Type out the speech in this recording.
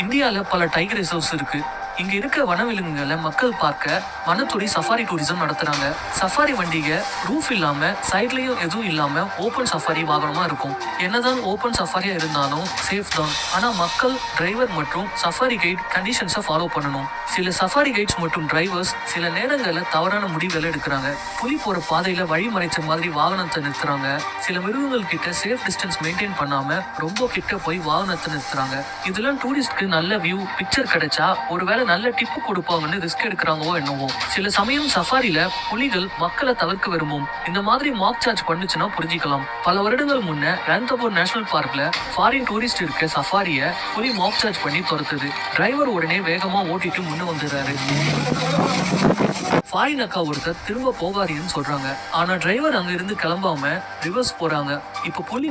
இந்தியால பல tiger reserves இருக்கு. இங்க இருக்க வனவிலங்குகளை மக்கள் பார்க்க வனத்துறை சஃபாரி டூரிசம் நடத்துறாங்க. சஃபாரி வண்டிக ரூஃப் இல்லாம சைட்லயும் எதுவும் இல்லாம ஓபன் சஃபாரி வாகனமா இருக்கும். என்னதான் ஓபன் சஃபாரியா இருந்தாலும் சேஃப் தான். ஆனா மக்கள், டிரைவர் மற்றும் சஃபாரி கைட் கண்டிஷன்ஸை ஃபாலோ பண்ணணும். சில சஃபாரி கைட்ஸ் மற்றும் டிரைவர்ஸ் சில நேரங்கள்ல தவறான முடிவுகளை எடுக்கிறாங்க. புலி போற பாதையில வழி மறைச்ச மாதிரி வாகனத்தை நிறுத்துறாங்க. சில மிருகங்கள் கிட்ட சேஃப் டிஸ்டன்ஸ் மெயின்டைன் பண்ணாம ரொம்ப கிட்ட போய் வாகனத்தை நிறுத்துறாங்க. இதெல்லாம் டூரிஸ்ட்க்கு நல்ல வியூ பிக்சர் கிடைச்சா ஒருவேளை நல்ல டிப்பு கொடுப்பாங்கன்னு ரிஸ்க் எடுக்கிறாங்களோ என்னவோ. சில சமயம் சஃபாரில புலிகள் மக்களை தவிர்க்க விரும்பும். இந்த மாதிரி மாக் சார்ஜ் பண்ணுச்சுன்னா புரிஞ்சிக்கலாம். பல வருடங்கள் முன்ன ரந்தபூர் நேஷனல் பார்க்ல ஃபாரின் டூரிஸ்ட் இருக்க சஃபாரிய புலி மாக் சார்ஜ் பண்ணி துரத்துது. டிரைவர் உடனே வேகமா ஓட்டிட்டு முன்ன வந்துடுறாரு. ஃபாரின் அக்கா ஒருத்தர் திரும்ப போகாதீன்னு சொல்றாங்க. ஆனா டிரைவர் அங்க இருந்து கிளம்பாம ரிவர்ஸ் போறாங்க. இப்ப புலி